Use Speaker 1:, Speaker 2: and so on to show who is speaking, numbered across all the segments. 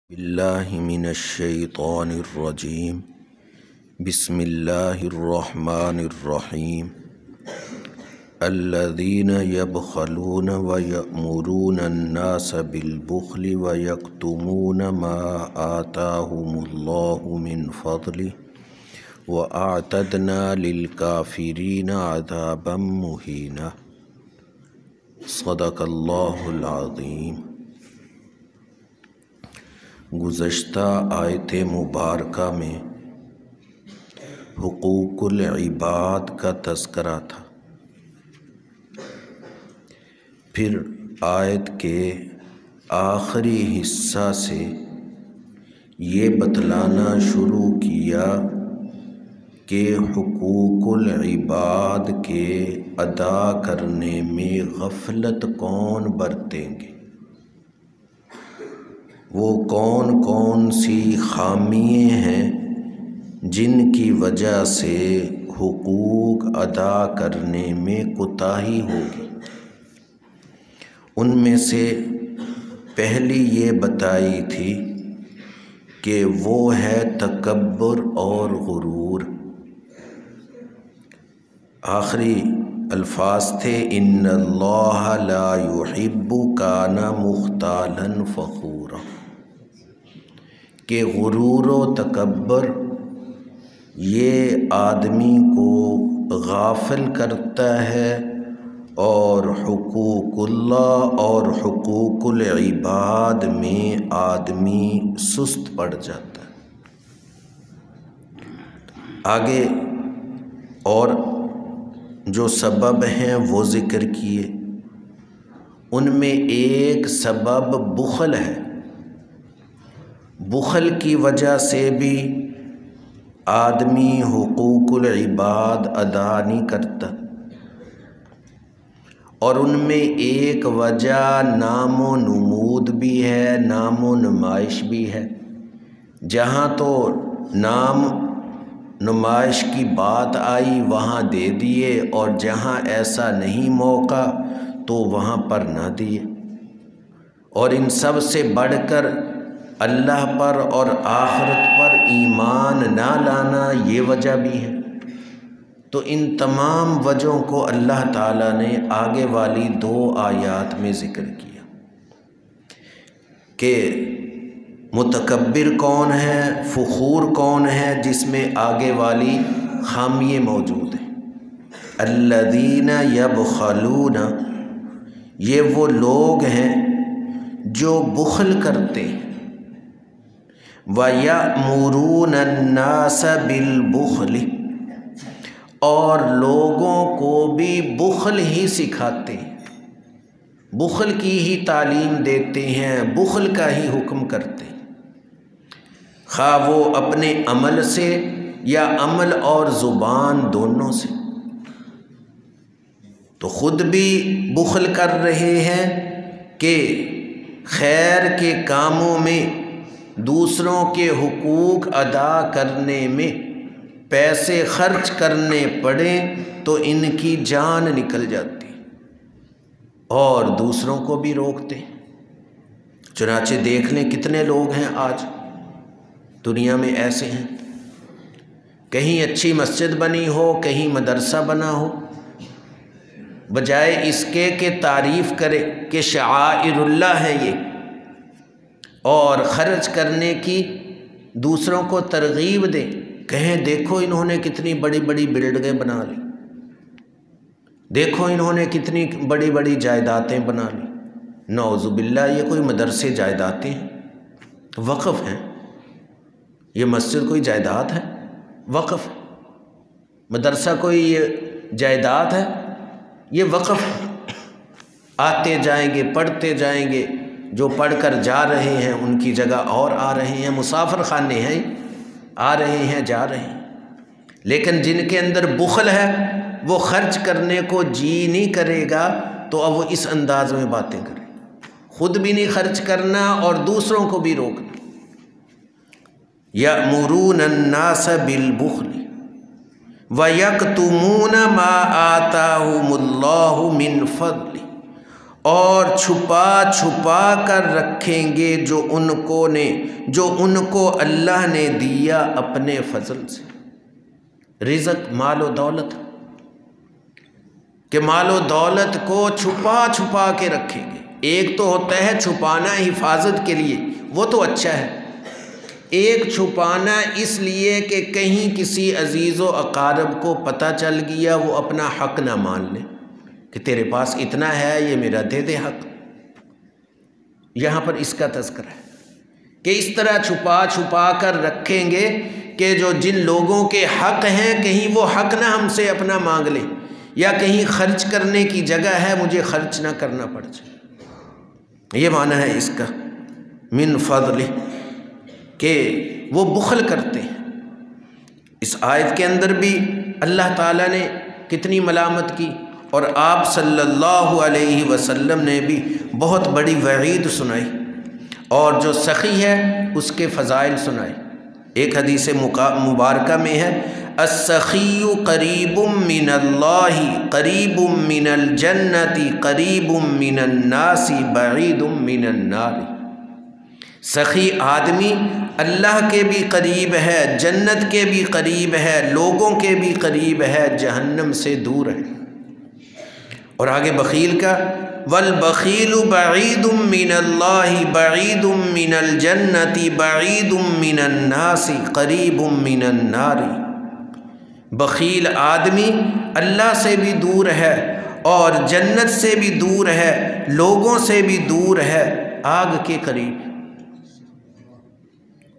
Speaker 1: باللہ من الشیطان الرجیم بسم اللہ الرحمن الرحیم الذین یبخلون ویأمرون الناس بالبخل ویکتمون ما آتاہم اللہ من فضلہ وأعتدنا للکافرین عذابا مہینا۔ صدق اللہ العظیم۔ گزشتہ آیت مبارکہ میں حقوق العباد کا تذکرہ تھا، پھر آیت کے آخری حصہ سے یہ بتلانا شروع کیا کہ حقوق العباد کے ادا کرنے میں غفلت کون برتیں گے، وہ کون کون سی خامیاں ہیں جن کی وجہ سے حقوق ادا کرنے میں کوتاہی ہوگی۔ ان میں سے پہلی یہ بتائی تھی کہ وہ ہے تکبر اور غرور۔ آخری الفاظ تھے ان اللہ لا یحب کان مختالا فخورا، کہ غرور و تکبر یہ آدمی کو غافل کرتا ہے اور حقوق اللہ اور حقوق العباد میں آدمی سست پڑ جاتا ہے۔ آگے اور جو سبب ہیں وہ ذکر کیے، ان میں ایک سبب بخل ہے۔ بخل کی وجہ سے بھی آدمی حقوق العباد ادا نہیں کرتا، اور ان میں ایک وجہ نام و نمود بھی ہے، نام و نمائش بھی ہے۔ جہاں تو نام نمائش کی بات آئی وہاں دے دیے، اور جہاں ایسا نہیں موقع تو وہاں پر نہ دیے۔ اور ان سب سے بڑھ کر اللہ پر اور آخرت پر ایمان نہ لانا یہ وجہ بھی ہے۔ تو ان تمام وجہوں کو اللہ تعالیٰ نے آگے والی 2 آیات میں ذکر کیا کہ متکبر کون ہے، فخور کون ہے، جس میں آگے والی خامیے موجود ہیں۔ الذین یبخلون، یہ وہ لوگ ہیں جو بخل کرتے ہیں۔ وَيَأْمُرُونَ النَّاسَ بِالْبُخْلِ، اور لوگوں کو بھی بخل ہی سکھاتے ہیں، بخل کی ہی تعلیم دیتے ہیں، بخل کا ہی حکم کرتے ہیں، خواہ وہ اپنے عمل سے یا عمل اور زبان دونوں سے۔ تو خود بھی بخل کر رہے ہیں کہ خیر کے کاموں میں، دوسروں کے حقوق ادا کرنے میں پیسے خرچ کرنے پڑیں تو ان کی جان نکل جاتی، اور دوسروں کو بھی روکتے ہیں۔ چنانچہ دیکھ لیں کتنے لوگ ہیں آج دنیا میں ایسے ہیں، کہیں اچھی مسجد بنی ہو، کہیں مدرسہ بنا ہو، بجائے اس کے کہ تعریف کرے کہ شعائر اللہ ہے یہ، اور خرچ کرنے کی دوسروں کو ترغیب دیں، کہیں دیکھو انہوں نے کتنی بڑی بڑی بلڈنگیں بنا لی، دیکھو انہوں نے کتنی بڑی بڑی جائیدادیں بنا لی۔ نعوذ باللہ، یہ کوئی مدرسے جائیدادیں ہیں؟ وقف ہیں۔ یہ مسجد کوئی جائیداد ہے؟ وقف ہے۔ مدرسہ کوئی یہ جائیداد ہے؟ یہ وقف ہے۔ آتے جائیں گے، پڑھتے جائیں گے، جو پڑھ کر جا رہے ہیں ان کی جگہ اور آ رہے ہیں، مسافر خانے ہیں، آ رہے ہیں جا رہے ہیں۔ لیکن جن کے اندر بخل ہے وہ خرچ کرنے کو جی نہیں کرے گا، تو اب وہ اس انداز میں باتیں کرے، خود بھی نہیں خرچ کرنا اور دوسروں کو بھی روکنا۔ یأمرون الناس بالبخل وَيَكْتُمُونَ مَا آتَاهُمُ اللَّهُ مِنْ فَضْلِهِ، اور چھپا چھپا کر رکھیں گے جو ان کو اللہ نے دیا اپنے فضل سے۔ رزق مال و دولت، کہ مال و دولت کو چھپا چھپا کے رکھیں گے۔ ایک تو ہوتا ہے چھپانا حفاظت کے لیے، وہ تو اچھا ہے۔ ایک چھپانا اس لیے کہ کہیں کسی عزیز و اقارب کو پتہ چل گیا، وہ اپنا حق نہ مان لے کہ تیرے پاس اتنا ہے، یہ میرا دے دے حق۔ یہاں پر اس کا تذکرہ ہے کہ اس طرح چھپا چھپا کر رکھیں گے کہ جو جن لوگوں کے حق ہیں کہیں وہ حق نہ ہم سے اپنا مانگ لے، یا کہیں خرچ کرنے کی جگہ ہے مجھے خرچ نہ کرنا پڑ جائے۔ یہ معنی ہے اس کا من فضلہ، کہ وہ بخل کرتے ہیں۔ اس آیت کے اندر بھی اللہ تعالیٰ نے کتنی ملامت کی، اور آپ صلی اللہ علیہ وسلم نے بھی بہت بڑی وعید سنائی، اور جو سخی ہے اس کے فضائل سنائے۔ ایک حدیث مبارکہ میں ہے السخی قریب من اللہ قریب من الجنت قریب من الناس بعید من النار۔ سخی آدمی اللہ کے بھی قریب ہے، جنت کے بھی قریب ہے، لوگوں کے بھی قریب ہے، جہنم سے دور ہے۔ اور آگے بخیل کا والبخیل بعید من اللہ بعید من الجنت بعید من الناس قریب من النار۔ بخیل آدمی اللہ سے بھی دور ہے اور جنت سے بھی دور ہے، لوگوں سے بھی دور ہے، آگ کے قریب۔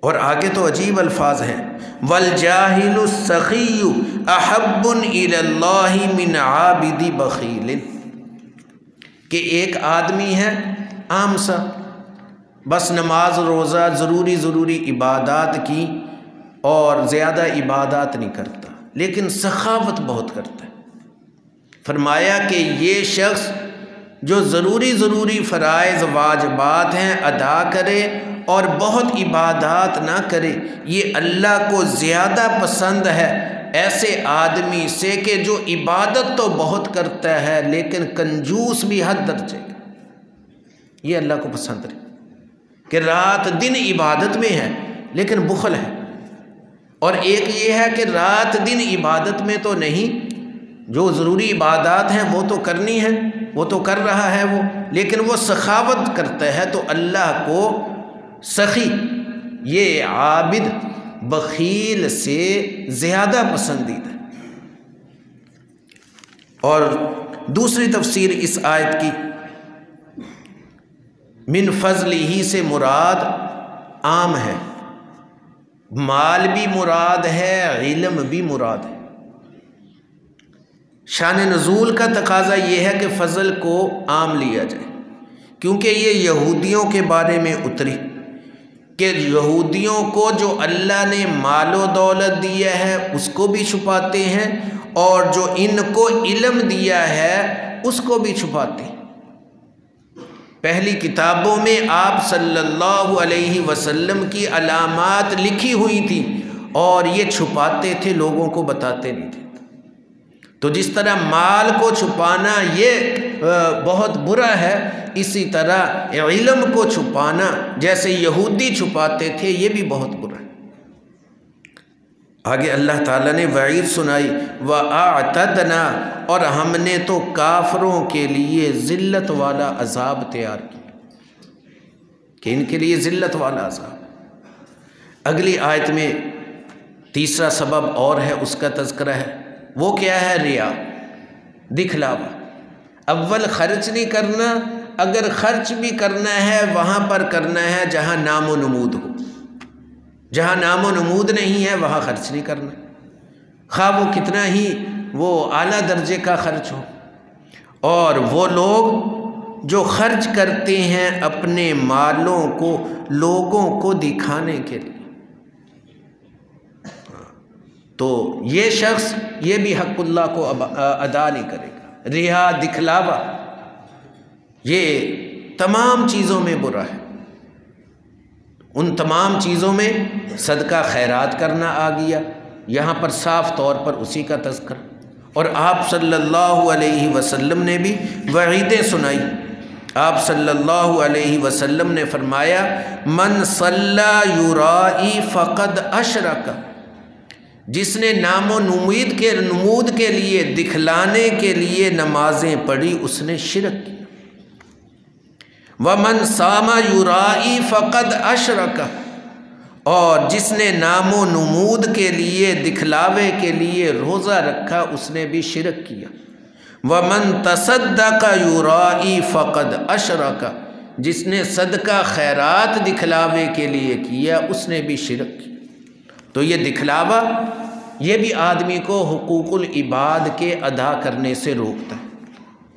Speaker 1: اور آگے تو عجیب الفاظ ہیں والجاہل السخی احب الی اللہ من عابد بخیل، کہ ایک آدمی ہے عام سا، بس نماز روزہ ضروری عبادات کی اور زیادہ عبادات نہیں کرتا، لیکن سخاوت بہت کرتا ہے۔ فرمایا کہ یہ شخص جو ضروری فرائض واجبات ہیں ادا کرے اور بہت عبادات نہ کرے، یہ اللہ کو زیادہ پسند ہے ایسے آدمی سے کہ جو عبادت تو بہت کرتا ہے لیکن کنجوس بھی حد درجے کا۔ یہ اللہ کو پسند ہے کہ رات دن عبادت میں ہے لیکن بخل ہے، اور ایک یہ ہے کہ رات دن عبادت میں تو نہیں، جو ضروری عبادات ہیں وہ تو کرنی ہے، وہ تو کر رہا ہے وہ، لیکن وہ سخاوت کرتا ہے تو اللہ کو سخی، یہ عابد بخیل سے زیادہ پسندیدہ۔ اور دوسری تفسیر اس آیت کی من فضلہ سے مراد عام ہے، مال بھی مراد ہے، علم بھی مراد ہے۔ شان نزول کا تقاضا یہ ہے کہ فضل کو عام لیا جائے، کیونکہ یہ یہودیوں کے بارے میں اتری کہ یہودیوں کو جو اللہ نے مال و دولت دیا ہے اس کو بھی چھپاتے ہیں، اور جو ان کو علم دیا ہے اس کو بھی چھپاتے ہیں۔ پہلی کتابوں میں آپ صلی اللہ علیہ وسلم کی علامات لکھی ہوئی تھیں اور یہ چھپاتے تھے، لوگوں کو بتاتے نہیں تھے۔ تو جس طرح مال کو چھپانا یہ بہت برا ہے، اسی طرح علم کو چھپانا جیسے یہودی چھپاتے تھے یہ بھی بہت برا ہے۔ آگے اللہ تعالیٰ نے وعید سنائی وَأَعْتَدْنَا، اور ہم نے تو کافروں کے لیے ذلت والا عذاب تیار کیا، کہ ان کے لیے ذلت والا عذاب۔ اگلی آیت میں تیسرا سبب اور ہے، اس کا تذکرہ ہے، وہ کیا ہے؟ ریا، دکھلاوا۔ اول خرچ نہیں کرنا، اگر خرچ بھی کرنا ہے وہاں پر کرنا ہے جہاں نام و نمود ہو، جہاں نام و نمود نہیں ہے وہاں خرچ نہیں کرنا، خواہ وہ کتنا ہی وہ اعلیٰ درجے کا خرچ ہو۔ اور وہ لوگ جو خرچ کرتے ہیں اپنے مالوں کو لوگوں کو دکھانے کے لیے، تو یہ شخص یہ بھی حق اللہ کو ادا نہیں کرے گا۔ ریا، دکھلاوا، یہ تمام چیزوں میں برا ہے۔ ان تمام چیزوں میں صدقہ خیرات کرنا آ گیا، یہاں پر صاف طور پر اسی کا تذکرہ۔ اور آپ صلی اللہ علیہ وسلم نے بھی وعیدیں سنائی آپ صلی اللہ علیہ وسلم نے فرمایا من صلی یرائی فقد اشرک، جس نے نام و نمود کے لیے، دکھلانے کے لیے نمازیں پڑھی اس نے شرک کی۔ ومن صام یرائی فقد اشرک، اور جس نے نام و نمود کے لیے، دکھلاوے کے لیے روزہ رکھا اس نے بھی شرک کیا۔ ومن تصدق یرائی فقد اشرک، جس نے صدقہ خیرات دکھلاوے کے لیے کیا اس نے بھی شرک کیا۔ تو یہ دکھلاوا یہ بھی آدمی کو حقوق العباد کے ادا کرنے سے روکتا ہے،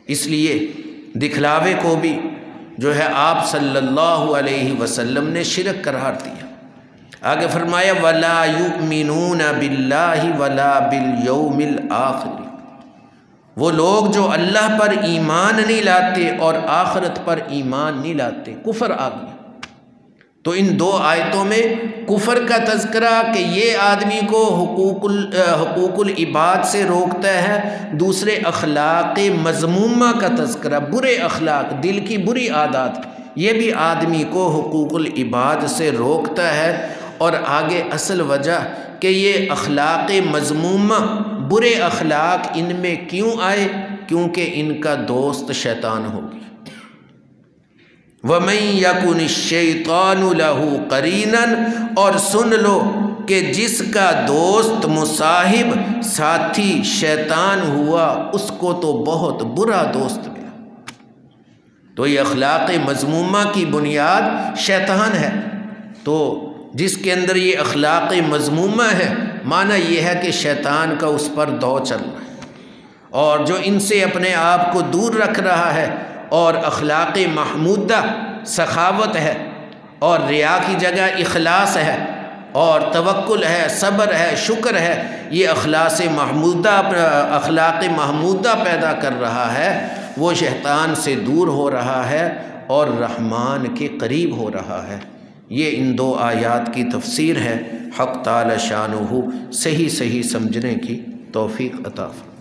Speaker 1: اس لیے دکھلاوے کو بھی جو ہے آپ صلی اللہ علیہ وسلم نے شرک قرار دیا۔ آگے فرمایا وَلَا يُؤْمِنُونَ بِاللَّهِ وَلَا بِالْيَوْمِ الْآخِرِ، وہ لوگ جو اللہ پر ایمان نہیں لاتے اور آخرت پر ایمان نہیں لاتے، کفر آ گیا۔ تو ان دو آیتوں میں کفر کا تذکرہ کہ یہ آدمی کو حقوق العباد سے روکتا ہے، دوسرے اخلاق مذمومہ کا تذکرہ، برے اخلاق، دل کی بری عادات، یہ بھی آدمی کو حقوق العباد سے روکتا ہے۔ اور آگے اصل وجہ کہ یہ اخلاق مذمومہ، برے اخلاق ان میں کیوں آئے؟ کیونکہ ان کا دوست شیطان ہو گیا۔ وَمَن يَكُنِ الشَّيْطَانُ لَهُ قَرِينًا، اور سن لو کہ جس کا دوست، مصاحب، ساتھی شیطان ہوا اس کو تو بہت برا دوست ملا۔ تو یہ اخلاق مذمومہ کی بنیاد شیطان ہے۔ تو جس کے اندر یہ اخلاق مذمومہ ہے، معنی یہ ہے کہ شیطان کا اس پر دو چل رہا ہے، اور جو ان سے اپنے آپ کو دور رکھ رہا ہے، اور اخلاق محمودہ سخاوت ہے، اور ریا کی جگہ اخلاص ہے، اور توکل ہے، صبر ہے، شکر ہے، یہ اخلاق محمودہ پیدا کر رہا ہے، وہ شیطان سے دور ہو رہا ہے اور رحمان کے قریب ہو رہا ہے۔ یہ ان دو آیات کی تفسیر ہے۔ حق تعالی شانہ صحیح سمجھنے کی توفیق عطا فرمائے۔